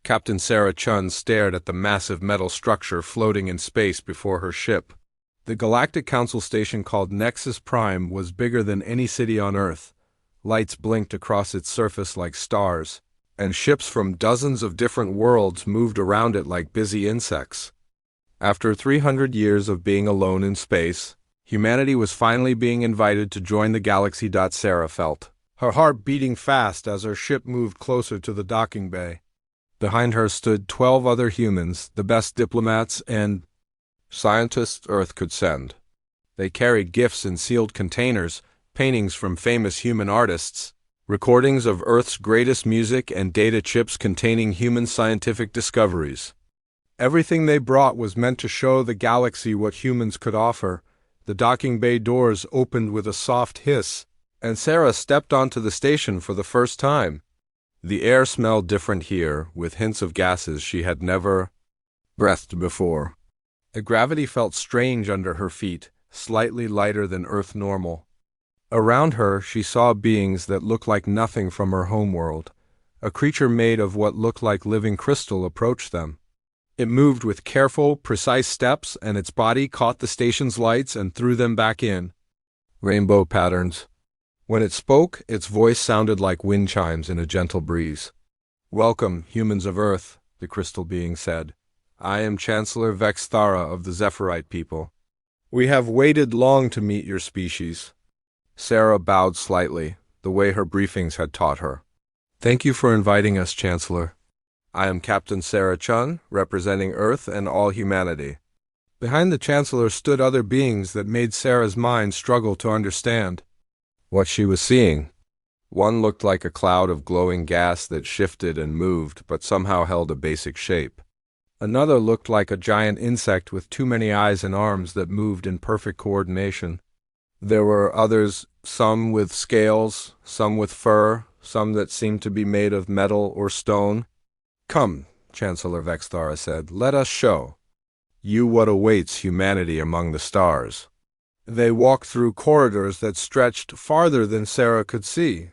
Captain Sarah Chun stared at the massive metal structure floating in space before her ship. The Galactic Council station called Nexus Prime was bigger than any city on Earth. Lights blinked across its surface like stars, and ships from dozens of different worlds moved around it like busy insects. After 300 years of being alone in space, humanity was finally being invited to join the galaxy. Sarah felt, her heart beating fast as her ship moved closer to the docking bay. Behind her stood 12 other humans, the best diplomats and scientists Earth could send. They carried gifts in sealed containers, paintings from famous human artists, recordings of Earth's greatest music, and data chips containing human scientific discoveries. Everything they brought was meant to show the galaxy what humans could offer. The docking bay doors opened with a soft hiss, and Sarah stepped onto the station for the first time. The air smelled different here, with hints of gases she had never breathed before. The gravity felt strange under her feet, slightly lighter than Earth normal. Around her, she saw beings that looked like nothing from her homeworld. A creature made of what looked like living crystal approached them. It moved with careful, precise steps, and its body caught the station's lights and threw them back in. Rainbow patterns. When it spoke, its voice sounded like wind chimes in a gentle breeze. "Welcome, humans of Earth," the crystal being said. "I am Chancellor Vexthara of the Zephyrite people. We have waited long to meet your species." Sarah bowed slightly, the way her briefings had taught her. "Thank you for inviting us, Chancellor. I am Captain Sarah Chun, representing Earth and all humanity." Behind the Chancellor stood other beings that made Sarah's mind struggle to understand what she was seeing. One looked like a cloud of glowing gas that shifted and moved, but somehow held a basic shape. Another looked like a giant insect with too many eyes and arms that moved in perfect coordination. There were others, some with scales, some with fur, some that seemed to be made of metal or stone. "Come," Chancellor Vexthara said, "let us show you what awaits humanity among the stars." They walked through corridors that stretched farther than Sarah could see.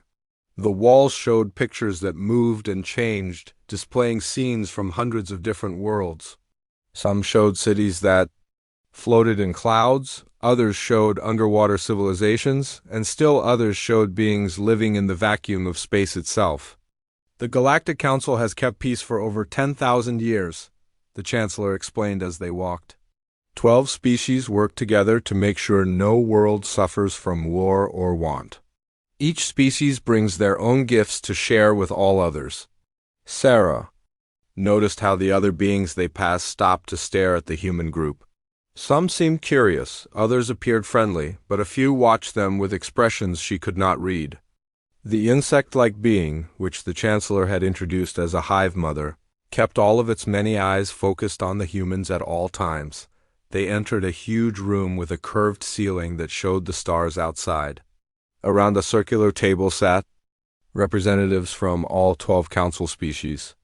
The walls showed pictures that moved and changed, displaying scenes from hundreds of different worlds. Some showed cities that floated in clouds, others showed underwater civilizations, and still others showed beings living in the vacuum of space itself. "The Galactic Council has kept peace for over 10,000 years, the Chancellor explained as they walked. 12 species work together to make sure no world suffers from war or want. Each species brings their own gifts to share with all others." Sarah noticed how the other beings they passed stopped to stare at the human group. Some seemed curious, others appeared friendly, but a few watched them with expressions she could not read. The insect-like being, which the Chancellor had introduced as a hive mother, kept all of its many eyes focused on the humans at all times. They entered a huge room with a curved ceiling that showed the stars outside. Around a circular table sat representatives from all 12 council species.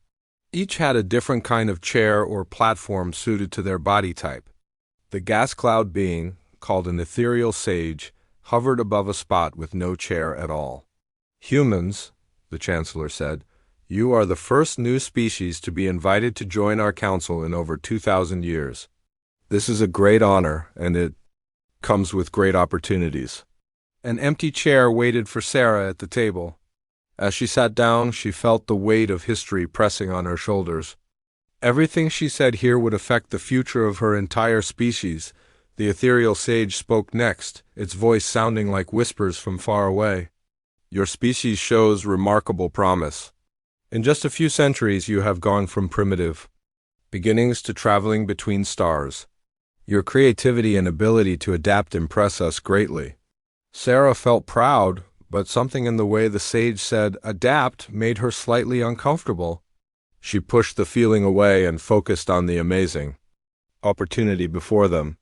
Each had a different kind of chair or platform suited to their body type. The gas cloud being, called an ethereal sage, hovered above a spot with no chair at all. "Humans," the Chancellor said, "you are the first new species to be invited to join our council in over 2,000 years. This is a great honor, and it comes with great opportunities." An empty chair waited for Sarah at the table. As she sat down, she felt the weight of history pressing on her shoulders. Everything she said here would affect the future of her entire species. The ethereal sage spoke next, its voice sounding like whispers from far away. "Your species shows remarkable promise. In just a few centuries you have gone from primitive beginnings to traveling between stars. Your creativity and ability to adapt impress us greatly." Sarah felt proud, but something in the way the sage said "adapt" made her slightly uncomfortable. She pushed the feeling away and focused on the amazing opportunity before them.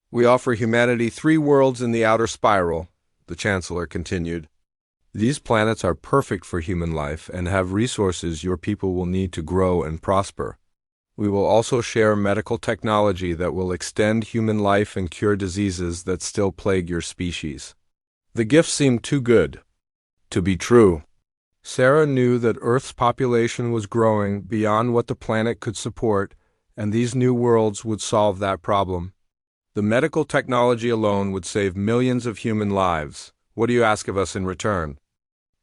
"We offer humanity 3 worlds in the outer spiral," the Chancellor continued. "These planets are perfect for human life and have resources your people will need to grow and prosper. We will also share medical technology that will extend human life and cure diseases that still plague your species." The gift seemed too good to be true. Sarah knew that Earth's population was growing beyond what the planet could support, and these new worlds would solve that problem. The medical technology alone would save millions of human lives. What do you ask of us in return?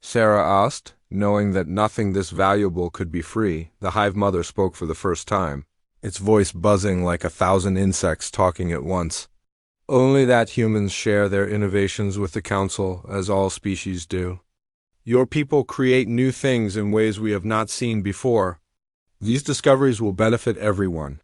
Sarah asked, knowing that nothing this valuable could be free. The hive mother spoke for the first time, its voice buzzing like 1,000 insects talking at once. Only that humans share their innovations with the Council, as all species do. Your people create new things in ways we have not seen before. These discoveries will benefit everyone.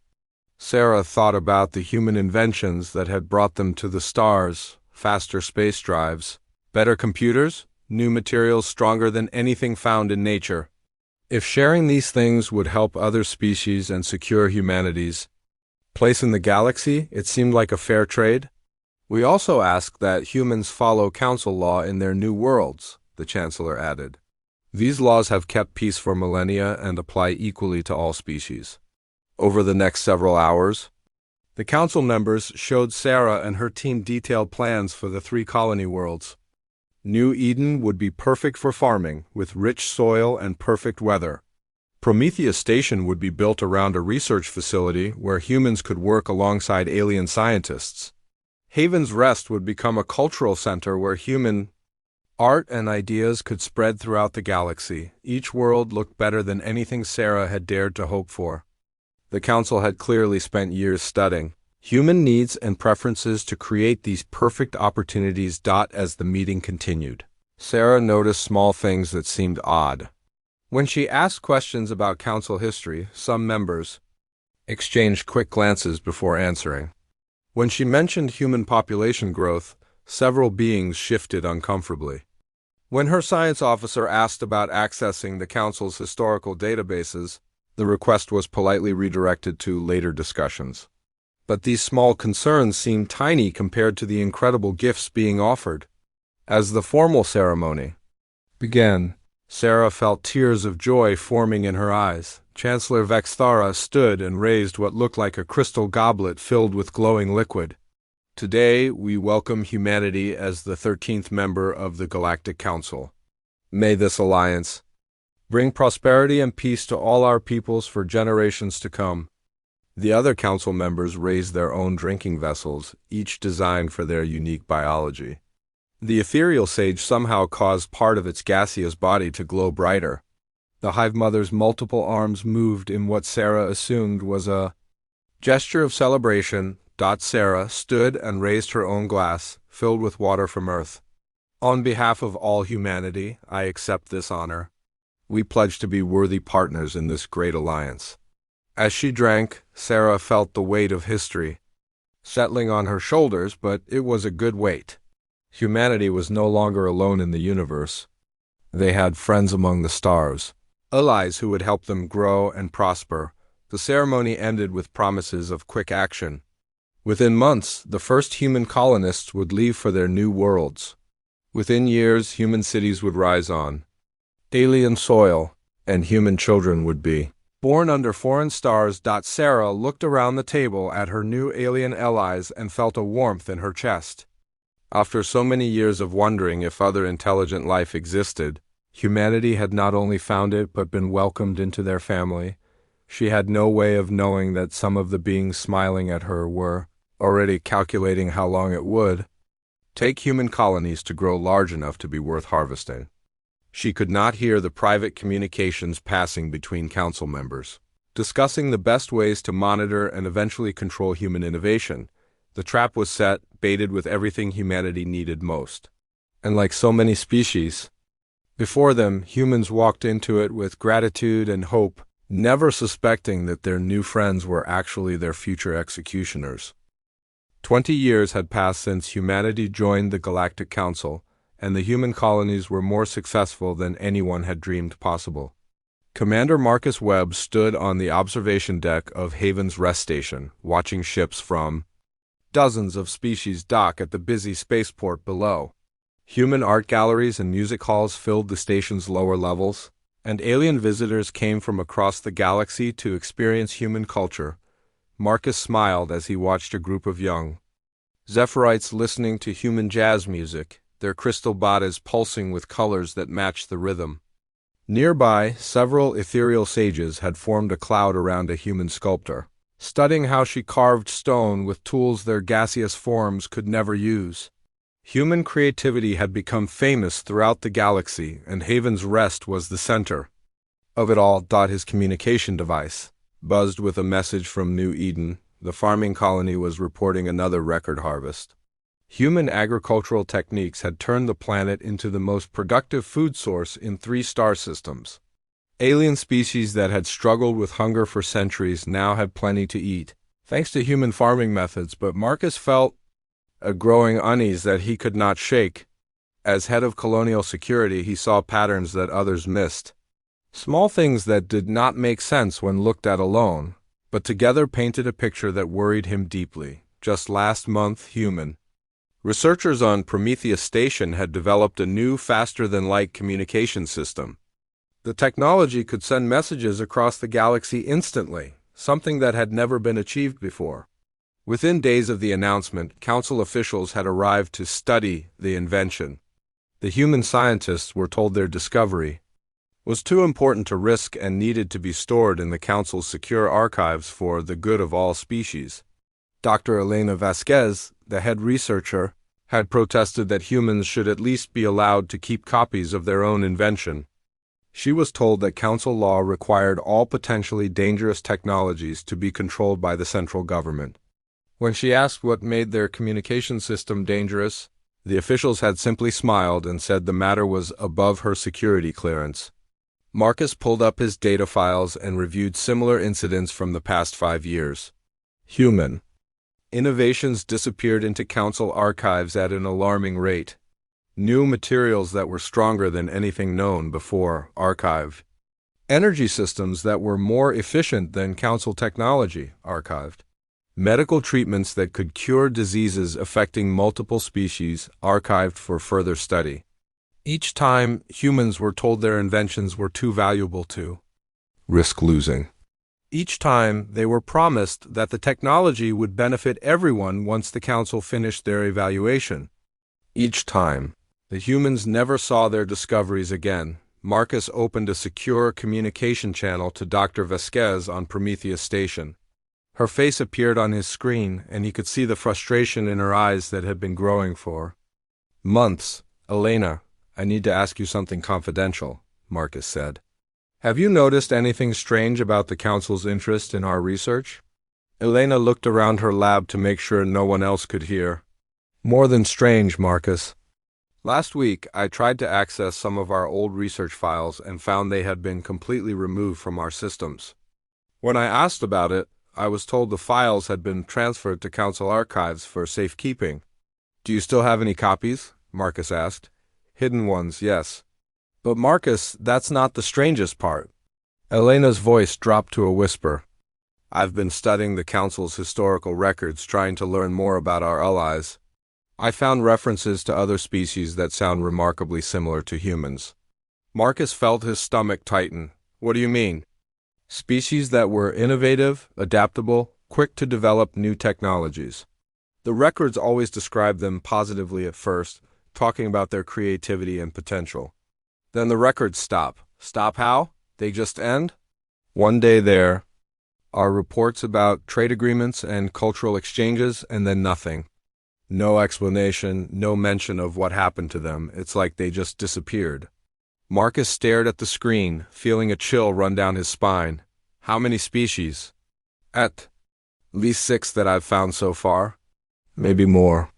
Sarah thought about the human inventions that had brought them to the stars: faster space drives, better computers, new materials stronger than anything found in nature. If sharing these things would help other species and secure humanity's place in the galaxy, it seemed like a fair trade. We also ask that humans follow Council law in their new worlds, the Chancellor added. These laws have kept peace for millennia and apply equally to all species. Over the next several hours, the Council members showed Sarah and her team detailed plans for the 3 colony worlds. New Eden would be perfect for farming, with rich soil and perfect weather. Prometheus Station would be built around a research facility where humans could work alongside alien scientists. Haven's Rest would become a cultural center where human art and ideas could spread throughout the galaxy. Each world looked better than anything Sarah had dared to hope for. The Council had clearly spent years studying human needs and preferences to create these perfect opportunities. As the meeting continued, Sarah noticed small things that seemed odd. When she asked questions about Council history, some members exchanged quick glances before answering. When she mentioned human population growth, several beings shifted uncomfortably. When her science officer asked about accessing the Council's historical databases, the request was politely redirected to later discussions. But these small concerns seemed tiny compared to the incredible gifts being offered. As the formal ceremony began, Sarah felt tears of joy forming in her eyes. Chancellor Vexthara stood and raised what looked like a crystal goblet filled with glowing liquid. Today, we welcome humanity as the 13th member of the Galactic Council. May this alliance bring prosperity and peace to all our peoples for generations to come. The other Council members raised their own drinking vessels, each designed for their unique biology. The ethereal sage somehow caused part of its gaseous body to glow brighter. The hive mother's multiple arms moved in what Sarah assumed was a gesture of celebration. Sarah stood and raised her own glass, filled with water from Earth. On behalf of all humanity, I accept this honor. We pledge to be worthy partners in this great alliance. As she drank, Sarah felt the weight of history settling on her shoulders, but it was a good weight. Humanity was no longer alone in the universe. They had friends among the stars, allies who would help them grow and prosper. The ceremony ended with promises of quick action. Within months, the first human colonists would leave for their new worlds. Within years, human cities would rise on alien soil, and human children would be born under foreign stars. Sarah looked around the table at her new alien allies and felt a warmth in her chest. After so many years of wondering if other intelligent life existed, humanity had not only found it but been welcomed into their family. She had no way of knowing that some of the beings smiling at her were already calculating how long it would take human colonies to grow large enough to be worth harvesting. She could not hear the private communications passing between Council members, discussing the best ways to monitor and eventually control human innovation. The trap was set, baited with everything humanity needed most. And like so many species before them, humans walked into it with gratitude and hope, never suspecting that their new friends were actually their future executioners. 20 years had passed since humanity joined the Galactic Council, and the human colonies were more successful than anyone had dreamed possible. Commander Marcus Webb stood on the observation deck of Haven's Rest Station, watching ships from dozens of species dock at the busy spaceport below. Human art galleries and music halls filled the station's lower levels, and alien visitors came from across the galaxy to experience human culture. Marcus smiled as he watched a group of young Zephyrites listening to human jazz music, their crystal bodies pulsing with colors that matched the rhythm. Nearby, several ethereal sages had formed a cloud around a human sculptor, studying how she carved stone with tools their gaseous forms could never use. Human creativity had become famous throughout the galaxy, and Haven's Rest was the center of it all. His communication device buzzed with a message from New Eden. The farming colony was reporting another record harvest. Human agricultural techniques had turned the planet into the most productive food source in 3-star systems. Alien species that had struggled with hunger for centuries now had plenty to eat, thanks to human farming methods, but Marcus felt a growing unease that he could not shake. As head of colonial security, he saw patterns that others missed. Small things that did not make sense when looked at alone, but together painted a picture that worried him deeply. Just last month, researchers on Prometheus Station had developed a new, faster-than-light communication system. The technology could send messages across the galaxy instantly, something that had never been achieved before. Within days of the announcement, council officials had arrived to study the invention. The human scientists were told their discovery was too important to risk and needed to be stored in the council's secure archives for the good of all species. Dr. Elena Vasquez, the head researcher, had protested that humans should at least be allowed to keep copies of their own invention. She was told that council law required all potentially dangerous technologies to be controlled by the central government. When she asked what made their communication system dangerous, the officials had simply smiled and said the matter was above her security clearance. Marcus pulled up his data files and reviewed similar incidents from the past 5 years. Human innovations disappeared into council archives at an alarming rate. New materials that were stronger than anything known before archived. Energy systems that were more efficient than council technology archived. Medical treatments that could cure diseases affecting multiple species archived for further study. Each time, humans were told their inventions were too valuable to risk losing. Each time, they were promised that the technology would benefit everyone once the council finished their evaluation. Each time, the humans never saw their discoveries again. Marcus opened a secure communication channel to Dr. Vasquez on Prometheus Station. Her face appeared on his screen, and he could see the frustration in her eyes that had been growing for months. "Elena, I need to ask you something confidential," Marcus said. "Have you noticed anything strange about the council's interest in our research?" Elena looked around her lab to make sure no one else could hear. "More than strange, Marcus. Last week, I tried to access some of our old research files and found they had been completely removed from our systems. When I asked about it, I was told the files had been transferred to council archives for safekeeping." "Do you still have any copies?" Marcus asked. "Hidden ones, yes." "But Marcus, that's not the strangest part." Elena's voice dropped to a whisper. "I've been studying the council's historical records, trying to learn more about our allies. I found references to other species that sound remarkably similar to humans." Marcus felt his stomach tighten. "What do you mean?" "Species that were innovative, adaptable, quick to develop new technologies. The records always described them positively at first, talking about their creativity and potential. Then the records stop. Stop how? They just end? One day there are reports about trade agreements and cultural exchanges, and then nothing. No explanation, no mention of what happened to them. It's like they just disappeared." Marcus stared at the screen, feeling a chill run down his spine. "How many species?" "At least 6 that I've found so far. Maybe more.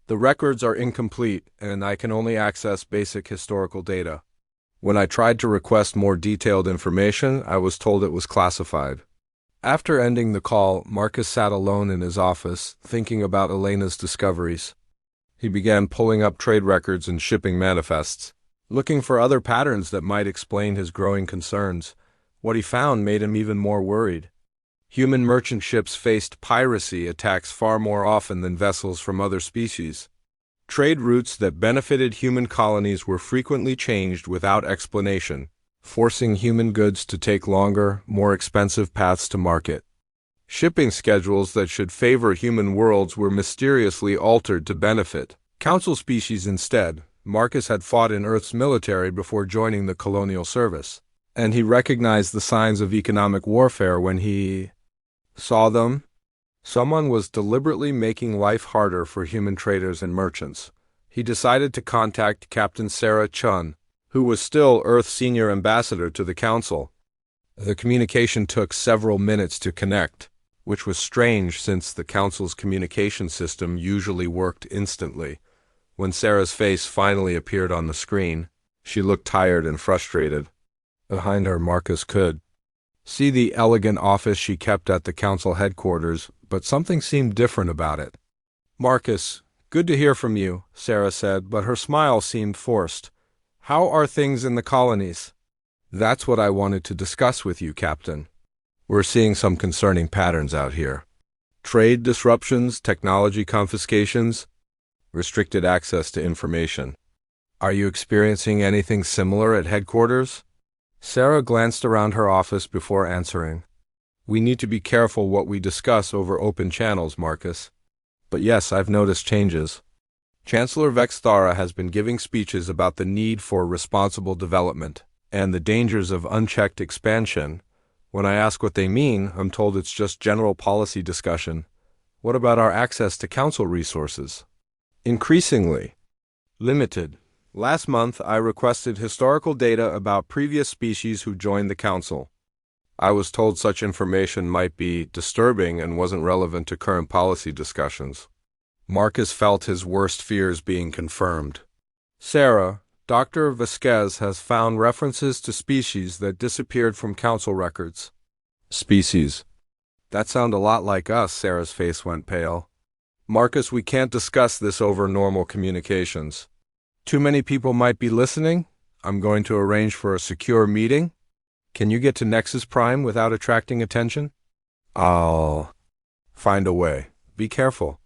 The records are incomplete, and I can only access basic historical data. When I tried to request more detailed information, I was told it was classified." After ending the call, Marcus sat alone in his office, thinking about Elena's discoveries. He began pulling up trade records and shipping manifests, looking for other patterns that might explain his growing concerns. What he found made him even more worried. Human merchant ships faced piracy attacks far more often than vessels from other species. Trade routes that benefited human colonies were frequently changed without explanation, forcing human goods to take longer, more expensive paths to market. Shipping schedules that should favor human worlds were mysteriously altered to benefit council species instead. Marcus had fought in Earth's military before joining the colonial service, and he recognized the signs of economic warfare when he saw them. Someone was deliberately making life harder for human traders and merchants. He decided to contact Captain Sarah Chun, who was still Earth's senior ambassador to the Council. The communication took several minutes to connect, which was strange since the Council's communication system usually worked instantly. When Sarah's face finally appeared on the screen, she looked tired and frustrated. Behind her, Marcus could see the elegant office she kept at the Council headquarters, but something seemed different about it. "Marcus, good to hear from you," Sarah said, but her smile seemed forced. "How are things in the colonies?" "That's what I wanted to discuss with you, Captain. We're seeing some concerning patterns out here. Trade disruptions, technology confiscations, restricted access to information. Are you experiencing anything similar at headquarters?" Sarah glanced around her office before answering. "We need to be careful what we discuss over open channels, Marcus. But yes, I've noticed changes. Chancellor Vexthara has been giving speeches about the need for responsible development and the dangers of unchecked expansion. When I ask what they mean, I'm told it's just general policy discussion. What about our access to council resources? Increasingly limited. Last month, I requested historical data about previous species who joined the council. I was told such information might be disturbing and wasn't relevant to current policy discussions." Marcus felt his worst fears being confirmed. "Sarah, Dr. Vasquez has found references to species that disappeared from council records." "Species? That sound a lot like us." Sarah's face went pale. "Marcus, we can't discuss this over normal communications. Too many people might be listening. I'm going to arrange for a secure meeting. Can you get to Nexus Prime without attracting attention?" "I'll find a way. Be careful.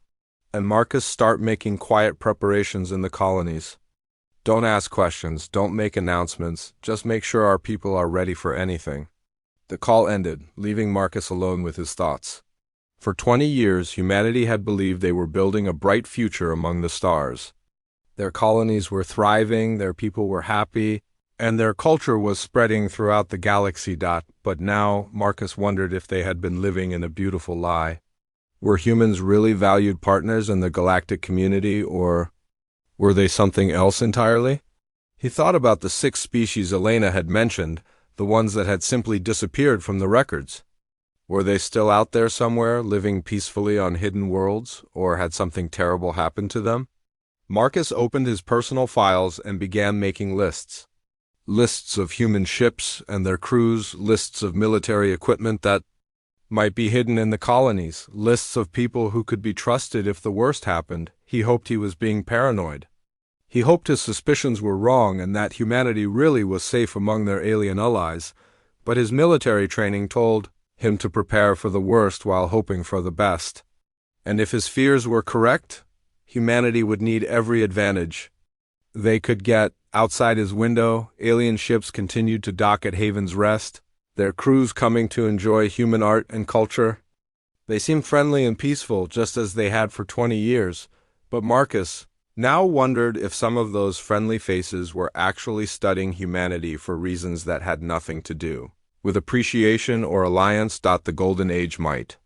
And Marcus, start making quiet preparations in the colonies. Don't ask questions, don't make announcements, just make sure our people are ready for anything." The call ended, leaving Marcus alone with his thoughts. For 20 years, humanity had believed they were building a bright future among the stars. Their colonies were thriving, their people were happy, and their culture was spreading throughout the galaxy. But now, Marcus wondered if they had been living in a beautiful lie. Were humans really valued partners in the galactic community, or were they something else entirely? He thought about the 6 species Elena had mentioned, the ones that had simply disappeared from the records. Were they still out there somewhere, living peacefully on hidden worlds, or had something terrible happened to them? Marcus opened his personal files and began making lists. Lists of human ships and their crews, lists of military equipment that might be hidden in the colonies, lists of people who could be trusted if the worst happened. He hoped he was being paranoid. He hoped his suspicions were wrong and that humanity really was safe among their alien allies, but his military training told him to prepare for the worst while hoping for the best. And if his fears were correct, humanity would need every advantage they could get. Outside his window, alien ships continued to dock at Haven's Rest, their crews coming to enjoy human art and culture. They seemed friendly and peaceful, just as they had for 20 years, but Marcus now wondered if some of those friendly faces were actually studying humanity for reasons that had nothing to do with appreciation or alliance. The Golden Age might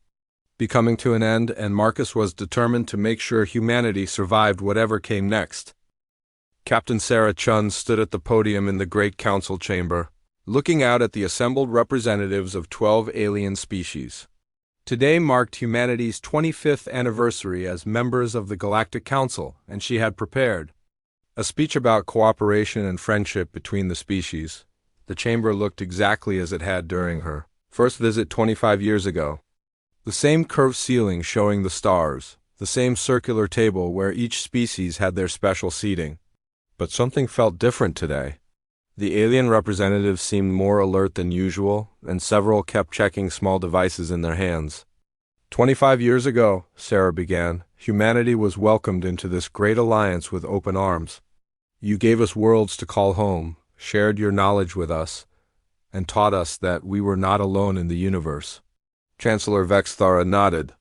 be coming to an end, and Marcus was determined to make sure humanity survived whatever came next. Captain Sarah Chun stood at the podium in the Great Council chamber, looking out at the assembled representatives of 12 alien species. Today marked humanity's 25th anniversary as members of the Galactic Council, and she had prepared a speech about cooperation and friendship between the species. The chamber looked exactly as it had during her first visit 25 years ago. The same curved ceiling showing the stars, the same circular table where each species had their special seating. But something felt different today. The alien representatives seemed more alert than usual, and several kept checking small devices in their hands. 25 years ago, Sarah began, humanity was welcomed into this great alliance with open arms. You gave us worlds to call home, shared your knowledge with us, and taught us that we were not alone in the universe. Chancellor Vexthara nodded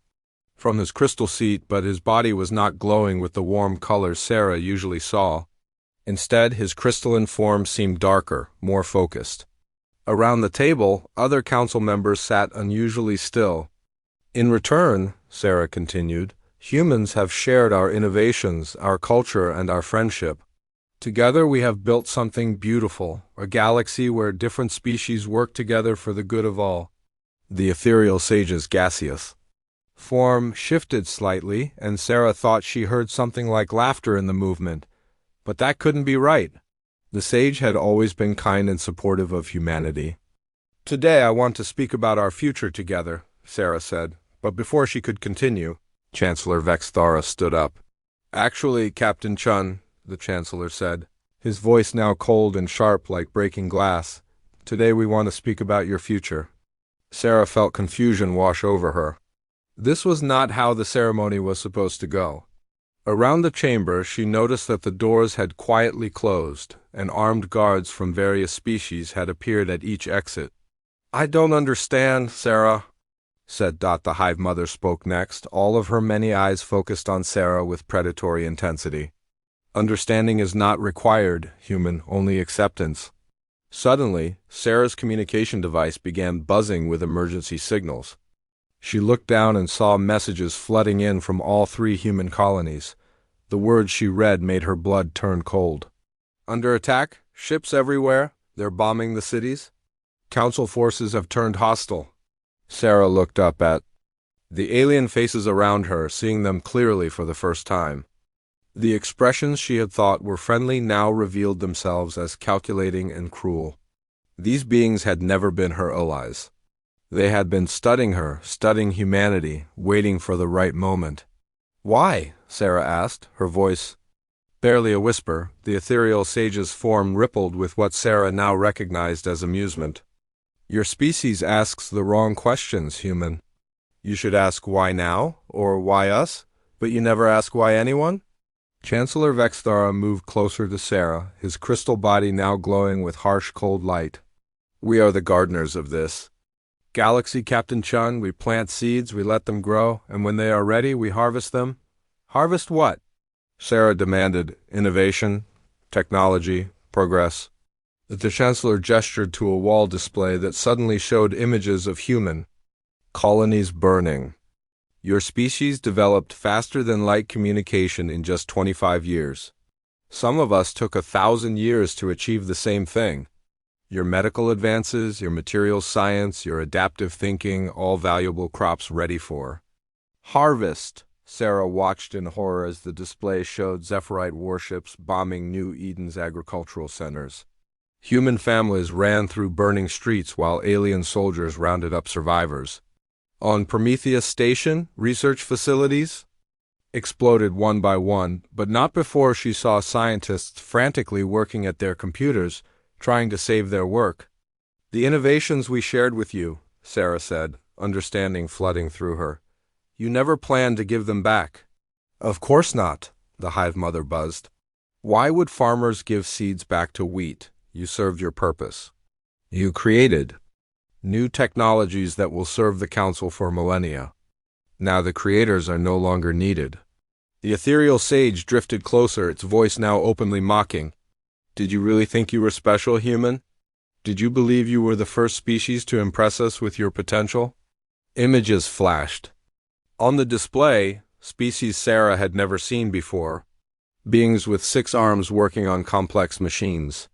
from his crystal seat, but his body was not glowing with the warm colors Sarah usually saw. Instead, his crystalline form seemed darker, more focused. Around the table, other council members sat unusually still. In return, Sarah continued, humans have shared our innovations, our culture, and our friendship. Together we have built something beautiful, a galaxy where different species work together for the good of all. The ethereal sage's gaseous form shifted slightly, and Sarah thought she heard something like laughter in the movement. But that couldn't be right. The sage had always been kind and supportive of humanity. Today I want to speak about our future together, Sarah said, but before she could continue, Chancellor Vexthara stood up. Actually, Captain Chun, the Chancellor said, his voice now cold and sharp like breaking glass, today we want to speak about your future. Sarah felt confusion wash over her. This was not how the ceremony was supposed to go. Around the chamber, she noticed that the doors had quietly closed, and armed guards from various species had appeared at each exit. I don't understand, Sarah, said Dot. The Hive Mother spoke next, all of her many eyes focused on Sarah with predatory intensity. Understanding is not required, human, only acceptance. Suddenly, Sarah's communication device began buzzing with emergency signals. She looked down and saw messages flooding in from all 3 human colonies. The words she read made her blood turn cold. Under attack, ships everywhere, they're bombing the cities. Council forces have turned hostile. Sarah looked up at the alien faces around her, seeing them clearly for the first time. The expressions she had thought were friendly now revealed themselves as calculating and cruel. These beings had never been her allies. They had been studying her, studying humanity, waiting for the right moment. Why? Sarah asked, her voice barely a whisper. The ethereal sage's form rippled with what Sarah now recognized as amusement. Your species asks the wrong questions, human. You should ask why now, or why us, but you never ask why anyone? Chancellor Vexthara moved closer to Sarah, his crystal body now glowing with harsh cold light. We are the gardeners of this galaxy, Captain Chun. We plant seeds, we let them grow, and when they are ready, we harvest them. Harvest what? Sarah demanded. Innovation, technology, progress. The Chancellor gestured to a wall display that suddenly showed images of human colonies burning. Your species developed faster than light communication in just 25 years. Some of us took 1,000 years to achieve the same thing. Your medical advances, your materials science, your adaptive thinking, all valuable crops ready for harvest. Sarah watched in horror as the display showed Zephyrite warships bombing New Eden's agricultural centers. Human families ran through burning streets while alien soldiers rounded up survivors. On Prometheus Station, research facilities exploded one by one, but not before she saw scientists frantically working at their computers, trying to save their work. The innovations we shared with you, Sarah said, understanding flooding through her. You never planned to give them back. Of course not, the Hive Mother buzzed. Why would farmers give seeds back to wheat? You served your purpose. You created new technologies that will serve the Council for millennia. Now the creators are no longer needed. The ethereal sage drifted closer, its voice now openly mocking. Did you really think you were special, human? Did you believe you were the first species to impress us with your potential? Images flashed. On the display, species Sarah had never seen before. Beings with 6 arms working on complex machines.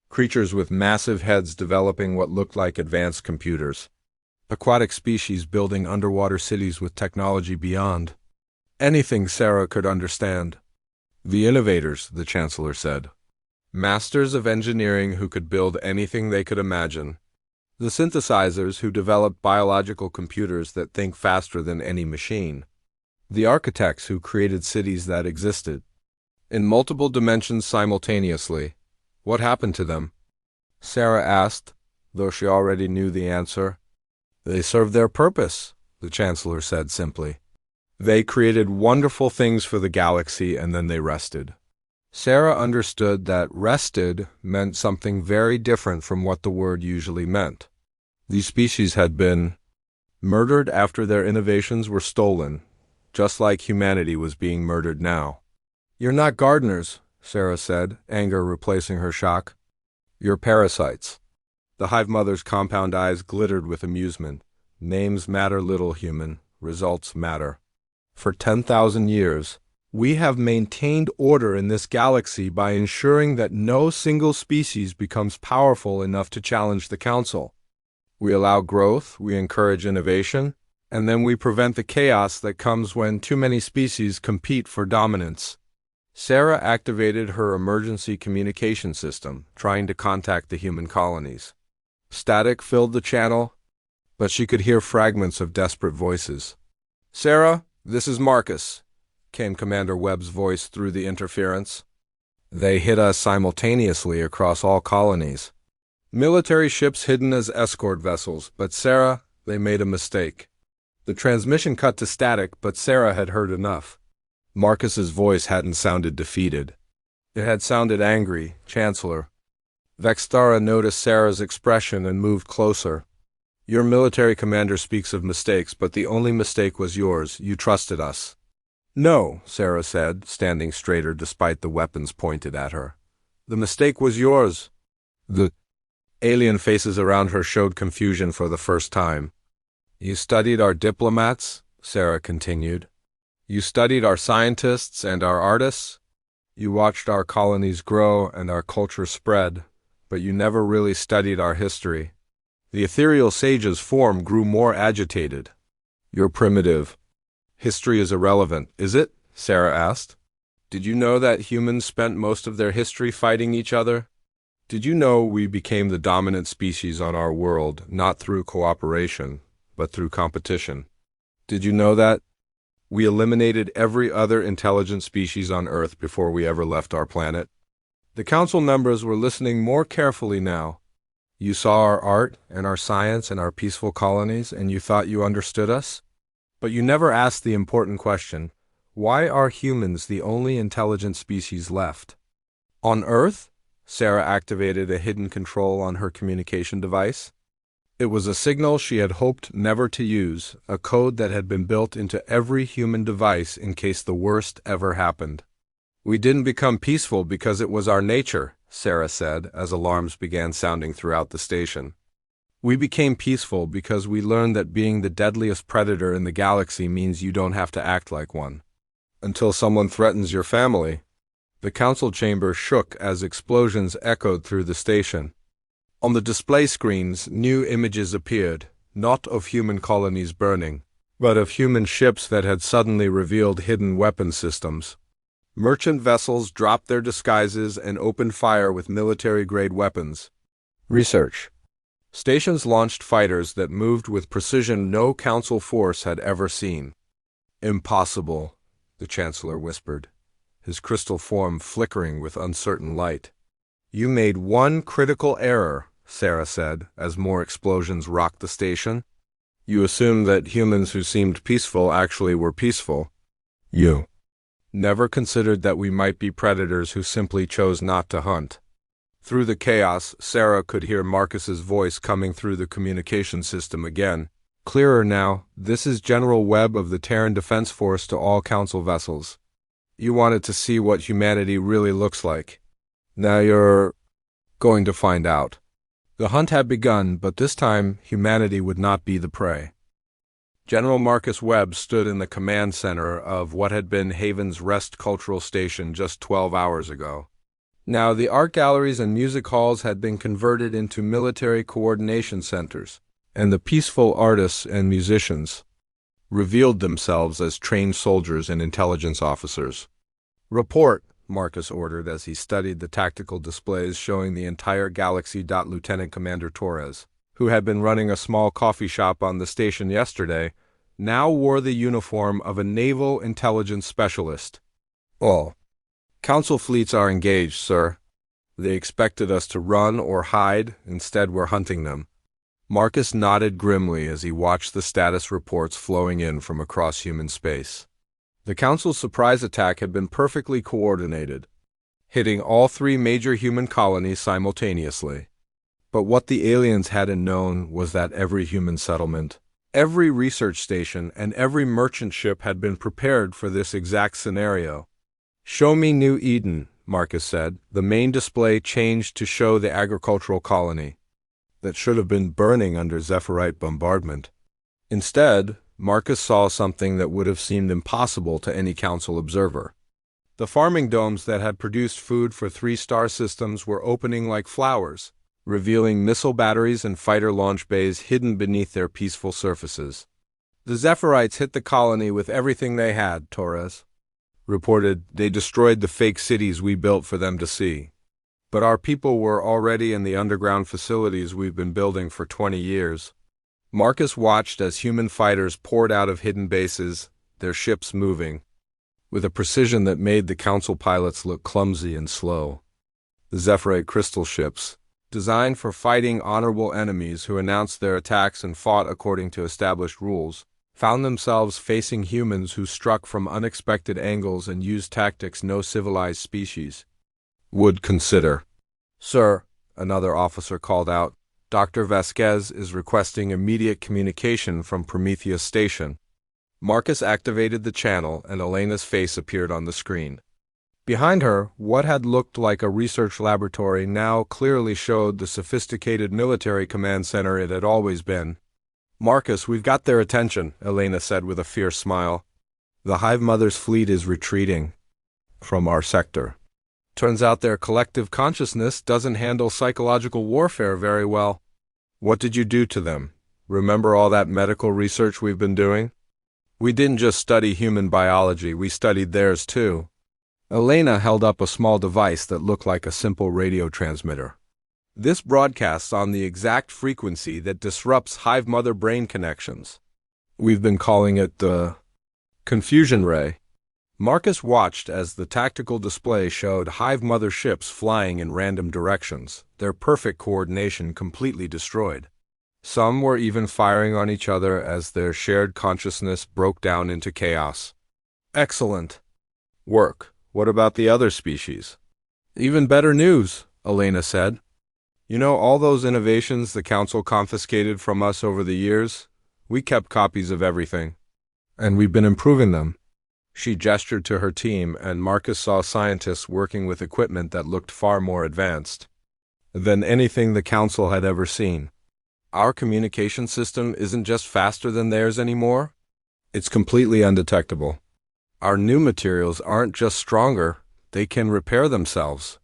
Creatures with massive heads developing what looked like advanced computers. Aquatic species building underwater cities with technology beyond anything Sarah could understand. The innovators, the Chancellor said. Masters of engineering who could build anything they could imagine. The synthesizers who developed biological computers that think faster than any machine. The architects who created cities that existed in multiple dimensions simultaneously. What happened to them? Sarah asked, though she already knew the answer. They served their purpose, the Chancellor said simply. They created wonderful things for the galaxy and then they rested. Sarah understood that rested meant something very different from what the word usually meant. These species had been murdered after their innovations were stolen, just like humanity was being murdered now. You're not gardeners, Sarah said, anger replacing her shock. You're parasites. The hive mother's compound eyes glittered with amusement. Names matter little, human. Results matter. For 10,000 years, we have maintained order in this galaxy by ensuring that no single species becomes powerful enough to challenge the Council. We allow growth, we encourage innovation, and then we prevent the chaos that comes when too many species compete for dominance. Sarah activated her emergency communication system, trying to contact the human colonies. Static filled the channel, but she could hear fragments of desperate voices. "Sarah, this is Marcus," came Commander Webb's voice through the interference. "They hit us simultaneously across all colonies. Military ships hidden as escort vessels, but Sarah, they made a mistake." The transmission cut to static, but Sarah had heard enough. Marcus's voice hadn't sounded defeated. It had sounded angry, Chancellor. Vextara noticed Sarah's expression and moved closer. "Your military commander speaks of mistakes, but the only mistake was yours. You trusted us." "No," Sarah said, standing straighter despite the weapons pointed at her. "The mistake was yours." The alien faces around her showed confusion for the first time. "You studied our diplomats," Sarah continued. "You studied our scientists and our artists. You watched our colonies grow and our culture spread, but you never really studied our history. The ethereal sage's form grew more agitated. You're primitive. History is irrelevant, is it?" Sarah asked. "Did you know that humans spent most of their history fighting each other? Did you know we became the dominant species on our world, not through cooperation, but through competition? Did you know that? We eliminated every other intelligent species on Earth before we ever left our planet." The Council members were listening more carefully now. "You saw our art and our science and our peaceful colonies, and you thought you understood us? But you never asked the important question, why are humans the only intelligent species left?" "On Earth?" Sarah activated a hidden control on her communication device. It was a signal she had hoped never to use, a code that had been built into every human device in case the worst ever happened. "We didn't become peaceful because it was our nature," Sarah said, as alarms began sounding throughout the station. "We became peaceful because we learned that being the deadliest predator in the galaxy means you don't have to act like one. Until someone threatens your family." The council chamber shook as explosions echoed through the station. On the display screens, new images appeared, not of human colonies burning, but of human ships that had suddenly revealed hidden weapon systems. Merchant vessels dropped their disguises and opened fire with military-grade weapons. Research. Stations launched fighters that moved with precision no council force had ever seen. "Impossible," the Chancellor whispered, his crystal form flickering with uncertain light. "You made one critical error," Sarah said, as more explosions rocked the station. "You assumed that humans who seemed peaceful actually were peaceful. You never considered that we might be predators who simply chose not to hunt." Through the chaos, Sarah could hear Marcus's voice coming through the communication system again. "Clearer now. This is General Webb of the Terran Defense Force to all Council vessels. You wanted to see what humanity really looks like. Now you're going to find out." The hunt had begun, but this time humanity would not be the prey. General Marcus Webb stood in the command center of what had been Haven's Rest Cultural Station just 12 hours ago. Now the art galleries and music halls had been converted into military coordination centers, and the peaceful artists and musicians revealed themselves as trained soldiers and intelligence officers. "Report," Marcus ordered as he studied the tactical displays showing the entire galaxy. Lieutenant Commander Torres, who had been running a small coffee shop on the station yesterday, now wore the uniform of a naval intelligence specialist. "All Council fleets are engaged, sir. They expected us to run or hide. Instead, we're hunting them." Marcus nodded grimly as he watched the status reports flowing in from across human space. The Council's surprise attack had been perfectly coordinated, hitting all 3 major human colonies simultaneously. But what the aliens hadn't known was that every human settlement, every research station, and every merchant ship had been prepared for this exact scenario. "Show me New Eden," Marcus said. The main display changed to show the agricultural colony that should have been burning under Zephyrite bombardment. Instead, Marcus saw something that would have seemed impossible to any council observer. The farming domes that had produced food for 3-star systems were opening like flowers, revealing missile batteries and fighter launch bays hidden beneath their peaceful surfaces. The Zephyrites hit the colony with everything they had, Torres reported. They destroyed the fake cities we built for them to see. But our people were already in the underground facilities we've been building for 20 years. Marcus watched as human fighters poured out of hidden bases, their ships moving with a precision that made the council pilots look clumsy and slow. The Zephyrite crystal ships, designed for fighting honorable enemies who announced their attacks and fought according to established rules, found themselves facing humans who struck from unexpected angles and used tactics no civilized species would consider. "Sir," another officer called out, "Dr. Vasquez is requesting immediate communication from Prometheus Station." Marcus activated the channel, and Elena's face appeared on the screen. Behind her, what had looked like a research laboratory now clearly showed the sophisticated military command center it had always been. "Marcus, we've got their attention," Elena said with a fierce smile. "The Hive Mother's fleet is retreating from our sector. Turns out their collective consciousness doesn't handle psychological warfare very well." "What did you do to them? Remember all that medical research we've been doing? We didn't just study human biology, we studied theirs too." Elena held up a small device that looked like a simple radio transmitter. "This broadcasts on the exact frequency that disrupts Hive Mother brain connections. We've been calling it the confusion ray." Marcus watched as the tactical display showed Hive Mother ships flying in random directions, their perfect coordination completely destroyed. Some were even firing on each other as their shared consciousness broke down into chaos. "Excellent work. What about the other species?" "Even better news," Elena said. "You know all those innovations the Council confiscated from us over the years? We kept copies of everything, and we've been improving them." She gestured to her team, and Marcus saw scientists working with equipment that looked far more advanced than anything the Council had ever seen. "Our communication system isn't just faster than theirs anymore. It's completely undetectable. Our new materials aren't just stronger, they can repair themselves.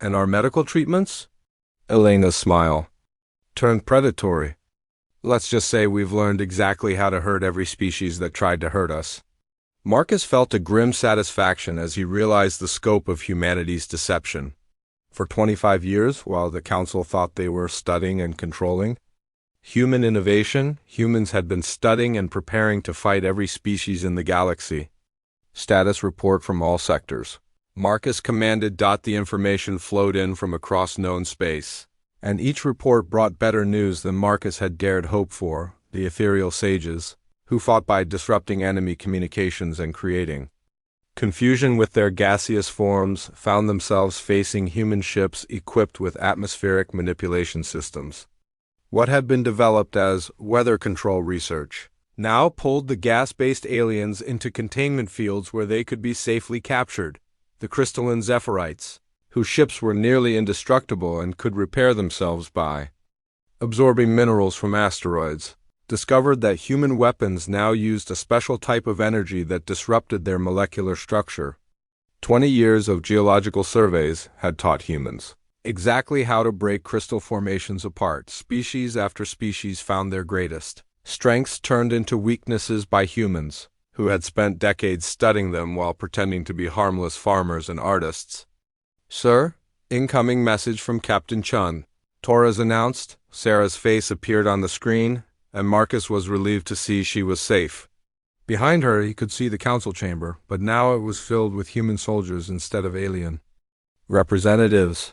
And our medical treatments?" Elena's smile turned predatory. "Let's just say we've learned exactly how to hurt every species that tried to hurt us." Marcus felt a grim satisfaction as he realized the scope of humanity's deception. For 25 years, while the Council thought they were studying and controlling human innovation, humans had been studying and preparing to fight every species in the galaxy. Status report from all sectors. Marcus commanded. The information flowed in from across known space, and each report brought better news than Marcus had dared hope for. The ethereal sages, who fought by disrupting enemy communications and creating confusion with their gaseous forms, found themselves facing human ships equipped with atmospheric manipulation systems. What had been developed as weather control research now pulled the gas-based aliens into containment fields where they could be safely captured. The crystalline Zephyrites, whose ships were nearly indestructible and could repair themselves by absorbing minerals from asteroids, discovered that human weapons now used a special type of energy that disrupted their molecular structure. 20 years of geological surveys had taught humans exactly how to break crystal formations apart. Species after species found their greatest strengths turned into weaknesses by humans, who had spent decades studying them while pretending to be harmless farmers and artists. "Sir, incoming message from Captain Chun," Torres announced. Sarah's face appeared on the screen, and Marcus was relieved to see she was safe. Behind her he could see the council chamber, but now it was filled with human soldiers instead of alien representatives.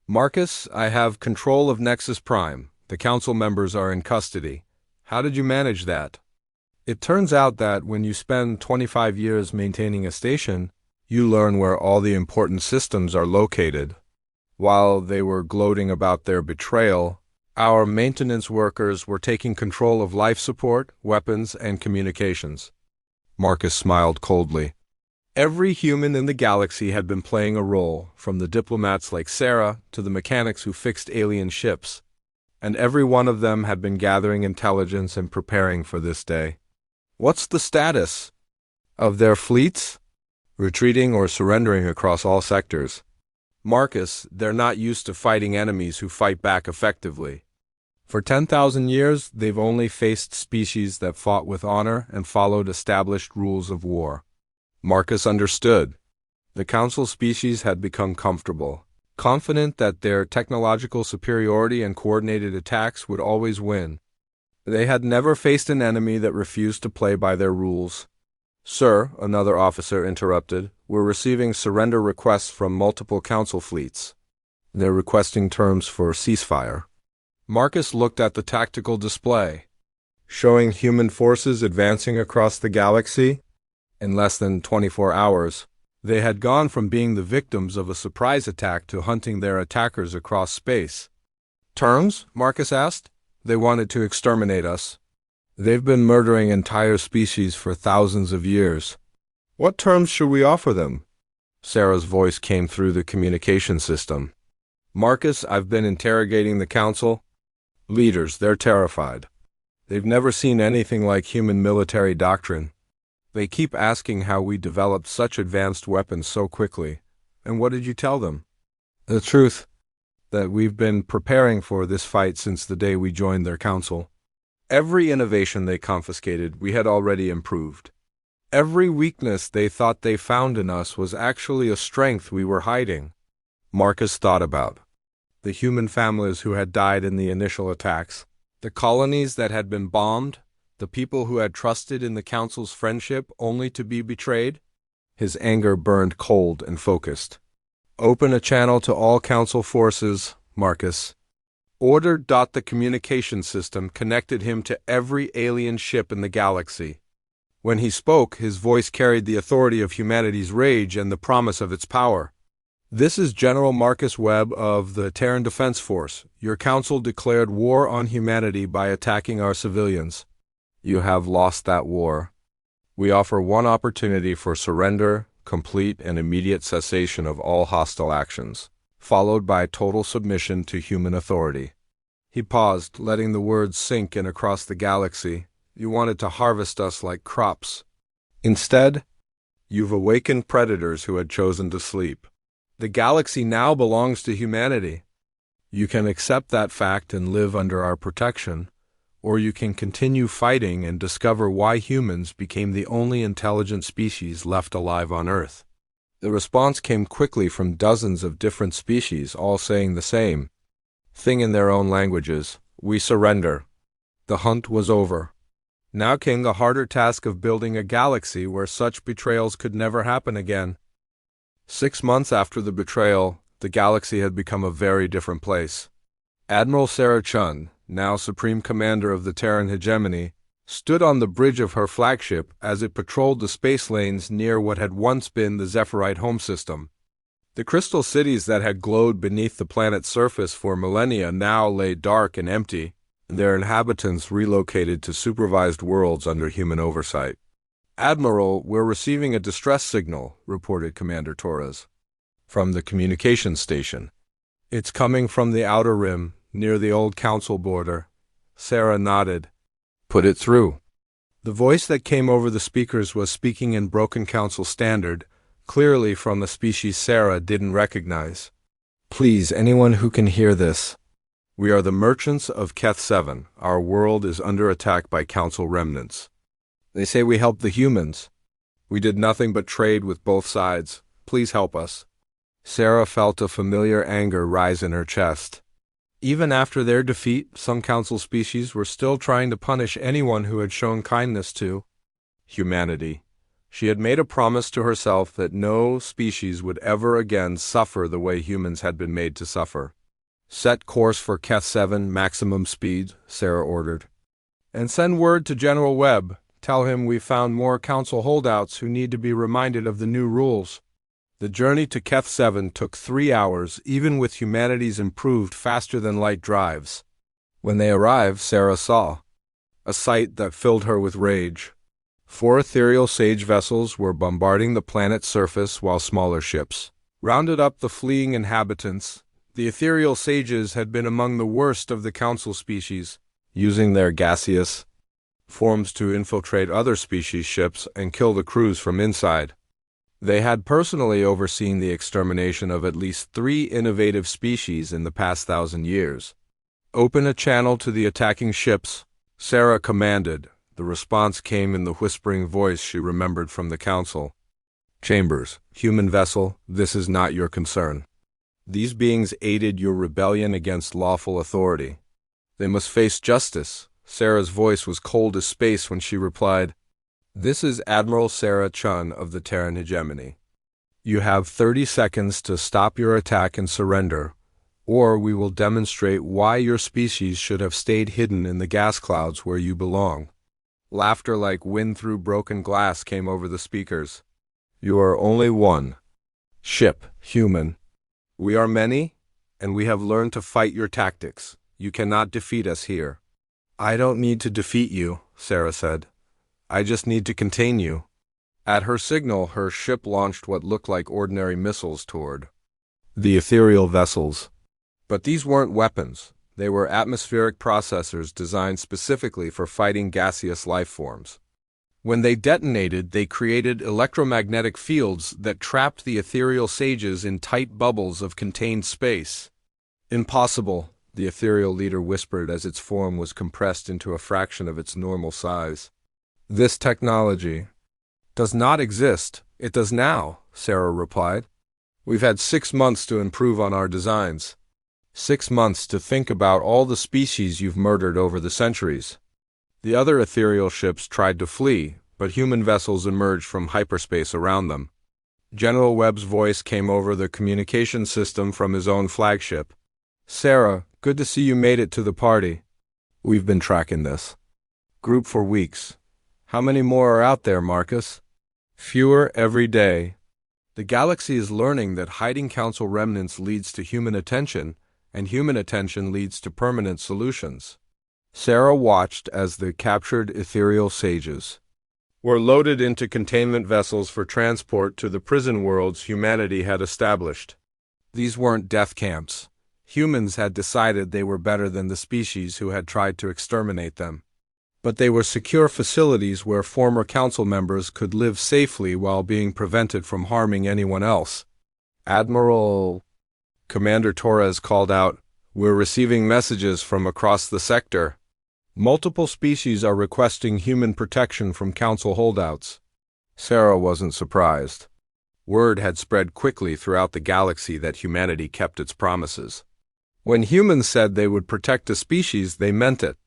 "Marcus, I have control of Nexus Prime. The council members are in custody. How did you manage that?" "It turns out that when you spend 25 years maintaining a station, you learn where all the important systems are located." While they were gloating about their betrayal, our maintenance workers were taking control of life support, weapons, and communications. Marcus smiled coldly. Every human in the galaxy had been playing a role, from the diplomats like Sarah to the mechanics who fixed alien ships, and every one of them had been gathering intelligence and preparing for this day. What's the status of their fleets? Retreating or surrendering across all sectors. Marcus, they're not used to fighting enemies who fight back effectively. For 10,000 years, they've only faced species that fought with honor and followed established rules of war. Marcus understood. The Council species had become comfortable, confident that their technological superiority and coordinated attacks would always win. They had never faced an enemy that refused to play by their rules. "Sir," another officer interrupted, "we're receiving surrender requests from multiple Council fleets. They're requesting terms for ceasefire." Marcus looked at the tactical display, showing human forces advancing across the galaxy. In less than 24 hours, they had gone from being the victims of a surprise attack to hunting their attackers across space. "Terms?" Marcus asked. "They wanted to exterminate us. They've been murdering entire species for thousands of years. What terms should we offer them?" Sarah's voice came through the communication system. "Marcus, I've been interrogating the Council leaders. They're terrified. They've never seen anything like human military doctrine. They keep asking how we developed such advanced weapons so quickly." "And what did you tell them?" "The truth, that we've been preparing for this fight since the day we joined their council. Every innovation they confiscated, we had already improved. Every weakness they thought they found in us was actually a strength we were hiding." Marcus thought about the human families who had died in the initial attacks, the colonies that had been bombed, the people who had trusted in the Council's friendship only to be betrayed. His anger burned cold and focused. "Open a channel to all Council forces, Marcus." Order. The communication system connected him to every alien ship in the galaxy. When he spoke, his voice carried the authority of humanity's rage and the promise of its power. "This is General Marcus Webb of the Terran Defense Force. Your Council declared war on humanity by attacking our civilians. You have lost that war. We offer one opportunity for surrender, complete and immediate cessation of all hostile actions, followed by total submission to human authority." He paused, letting the words sink in across the galaxy. "You wanted to harvest us like crops. Instead, you've awakened predators who had chosen to sleep. The galaxy now belongs to humanity. You can accept that fact and live under our protection, or you can continue fighting and discover why humans became the only intelligent species left alive on Earth." The response came quickly from dozens of different species, all saying the same thing in their own languages: "We surrender." The hunt was over. Now came the harder task of building a galaxy where such betrayals could never happen again. 6 months after the betrayal, the galaxy had become a very different place. Admiral Sarah Chun, now Supreme Commander of the Terran Hegemony, stood on the bridge of her flagship as it patrolled the space lanes near what had once been the Zephyrite home system. The crystal cities that had glowed beneath the planet's surface for millennia now lay dark and empty, their inhabitants relocated to supervised worlds under human oversight. "Admiral, we're receiving a distress signal," reported Commander Torres, from the communications station. "It's coming from the outer rim, near the old Council border." Sarah nodded. "Put it through." The voice that came over the speakers was speaking in broken Council standard, clearly from a species Sarah didn't recognize. "Please, anyone who can hear this. We are the merchants of Keth 7. Our world is under attack by Council remnants. They say we helped the humans. We did nothing but trade with both sides. Please help us." Sarah felt a familiar anger rise in her chest. Even after their defeat, some Council species were still trying to punish anyone who had shown kindness to humanity. She had made a promise to herself that no species would ever again suffer the way humans had been made to suffer. "Set course for Keth 7, maximum speed," Sarah ordered. "And send word to General Webb. Tell him we found more Council holdouts who need to be reminded of the new rules." The journey to Keth 7 took 3 hours, even with humanity's improved faster-than-light drives. When they arrived, Sarah saw a sight that filled her with rage. 4 ethereal sage vessels were bombarding the planet's surface while smaller ships rounded up the fleeing inhabitants. The ethereal sages had been among the worst of the council species, using their gaseous forms to infiltrate other species' ships and kill the crews from inside. They had personally overseen the extermination of at least 3 innovative species in the past 1,000 years. "Open a channel to the attacking ships," Sarah commanded. The response came in the whispering voice she remembered from the council. "Chambers, human vessel, this is not your concern. These beings aided your rebellion against lawful authority. They must face justice." Sarah's voice was cold as space when she replied, "This is Admiral Sarah Chun of the Terran Hegemony. You have 30 seconds to stop your attack and surrender, or we will demonstrate why your species should have stayed hidden in the gas clouds where you belong." Laughter like wind through broken glass came over the speakers. "You are only one ship, human. We are many, and we have learned to fight your tactics. You cannot defeat us here." "I don't need to defeat you," Sarah said. "I just need to contain you." At her signal, her ship launched what looked like ordinary missiles toward the ethereal vessels. But these weren't weapons. They were atmospheric processors designed specifically for fighting gaseous life forms. When they detonated, they created electromagnetic fields that trapped the ethereal sages in tight bubbles of contained space. "Impossible," the ethereal leader whispered as its form was compressed into a fraction of its normal size. "This technology does not exist. It does now," Sarah replied. "We've had 6 months to improve on our designs. 6 months to think about all the species you've murdered over the centuries." The other ethereal ships tried to flee, but human vessels emerged from hyperspace around them. General Webb's voice came over the communication system from his own flagship. "Sarah, good to see you made it to the party. We've been tracking this group for weeks. How many more are out there, Marcus?" "Fewer every day. The galaxy is learning that hiding council remnants leads to human attention, and human attention leads to permanent solutions." Sarah watched as the captured ethereal sages were loaded into containment vessels for transport to the prison worlds humanity had established. These weren't death camps. Humans had decided they were better than the species who had tried to exterminate them. But they were secure facilities where former council members could live safely while being prevented from harming anyone else. "Admiral," Commander Torres called out, "we're receiving messages from across the sector. Multiple species are requesting human protection from council holdouts." Sarah wasn't surprised. Word had spread quickly throughout the galaxy that humanity kept its promises. When humans said they would protect a species, they meant it.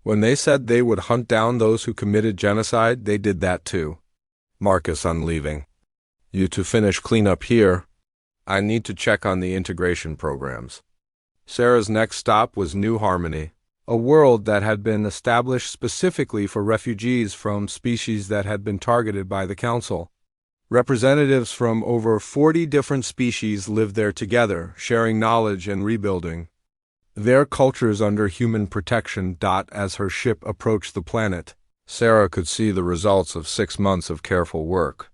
When they said they would hunt down those who committed genocide, they did that too. "Marcus, I'm leaving. You to finish cleanup here. I need to check on the integration programs." Sarah's next stop was New Harmony, a world that had been established specifically for refugees from species that had been targeted by the Council. Representatives from over 40 different species lived there together, sharing knowledge and rebuilding their cultures under human protection. As her ship approached the planet, Sarah could see the results of 6 months of careful work.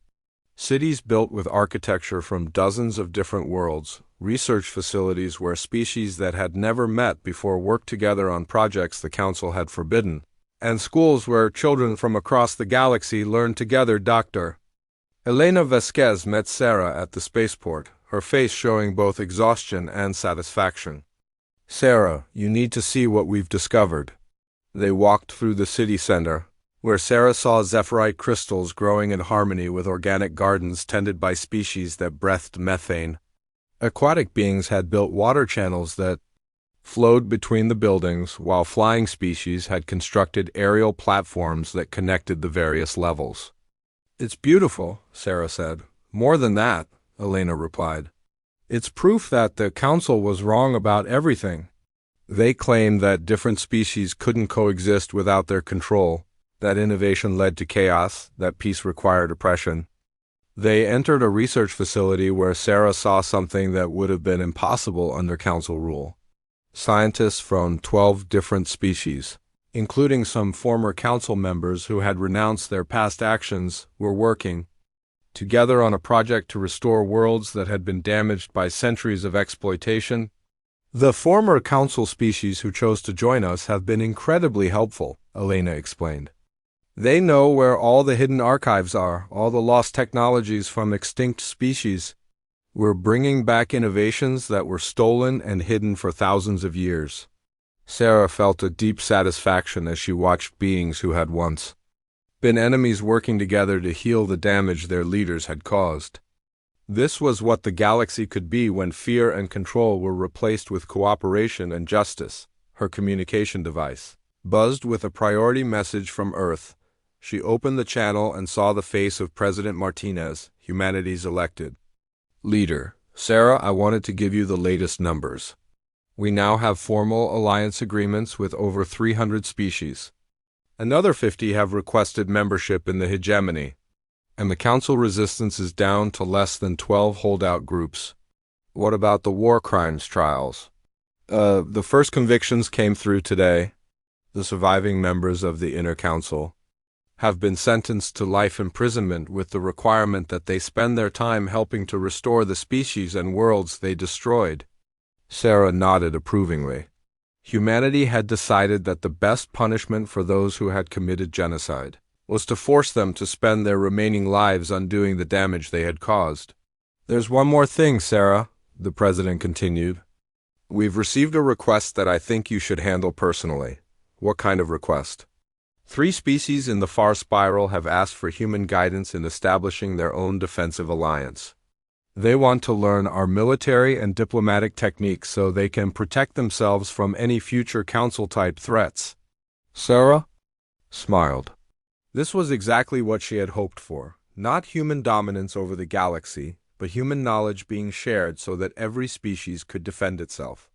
Cities built with architecture from dozens of different worlds, research facilities where species that had never met before worked together on projects the Council had forbidden, and schools where children from across the galaxy learned together. Dr. Elena Vasquez met Sarah at the spaceport, her face showing both exhaustion and satisfaction. "Sarah, you need to see what we've discovered." They walked through the city center, where Sarah saw zephyrite crystals growing in harmony with organic gardens tended by species that breathed methane. Aquatic beings had built water channels that flowed between the buildings, while flying species had constructed aerial platforms that connected the various levels. "It's beautiful," Sarah said. "More than that," Elena replied. "It's proof that the Council was wrong about everything. They claimed that different species couldn't coexist without their control, that innovation led to chaos, that peace required oppression." They entered a research facility where Sarah saw something that would have been impossible under Council rule. Scientists from 12 different species, including some former council members who had renounced their past actions, were working together on a project to restore worlds that had been damaged by centuries of exploitation. The former council species who chose to join us have been incredibly helpful, Elena explained. They know where all the hidden archives are, all the lost technologies from extinct species. We're bringing back innovations that were stolen and hidden for thousands of years. Sarah felt a deep satisfaction as she watched beings who had once been enemies working together to heal the damage their leaders had caused. This was what the galaxy could be when fear and control were replaced with cooperation and justice. Her communication device buzzed with a priority message from Earth. She opened the channel and saw the face of President Martinez, humanity's elected leader. Sarah, I wanted to give you the latest numbers. We now have formal alliance agreements with over 300 species. Another 50 have requested membership in the hegemony, and the council resistance is down to less than 12 holdout groups. What about the war crimes trials? The first convictions came through today. The surviving members of the inner council have been sentenced to life imprisonment with the requirement that they spend their time helping to restore the species and worlds they destroyed. Sarah nodded approvingly. Humanity had decided that the best punishment for those who had committed genocide was to force them to spend their remaining lives undoing the damage they had caused. There's one more thing, Sarah, the president continued. We've received a request that I think you should handle personally. What kind of request? 3 species in the far spiral have asked for human guidance in establishing their own defensive alliance. They want to learn our military and diplomatic techniques so they can protect themselves from any future council-type threats. Sarah smiled. This was exactly what she had hoped for. Not human dominance over the galaxy, but human knowledge being shared so that every species could defend itself.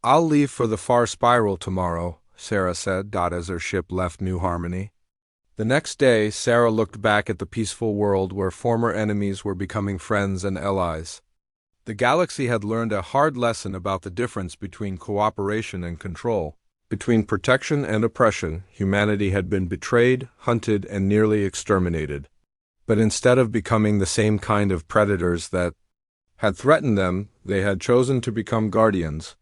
I'll leave for the far spiral tomorrow, Sarah said, as her ship left New Harmony. The next day, Sarah looked back at the peaceful world where former enemies were becoming friends and allies. The galaxy had learned a hard lesson about the difference between cooperation and control. Between protection and oppression, humanity had been betrayed, hunted, and nearly exterminated. But instead of becoming the same kind of predators that had threatened them, they had chosen to become guardians.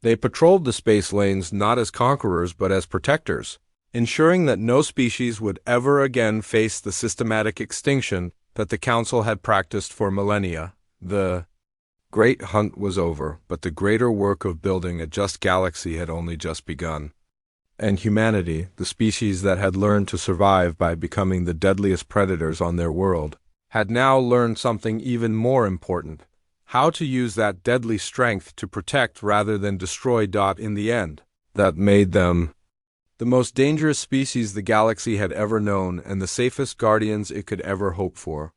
They patrolled the space lanes not as conquerors but as protectors, ensuring that no species would ever again face the systematic extinction that the Council had practiced for millennia. The great hunt was over, but the greater work of building a just galaxy had only just begun. And humanity, the species that had learned to survive by becoming the deadliest predators on their world, had now learned something even more important: how to use that deadly strength to protect rather than destroy. In the end, that made them the most dangerous species the galaxy had ever known and the safest guardians it could ever hope for.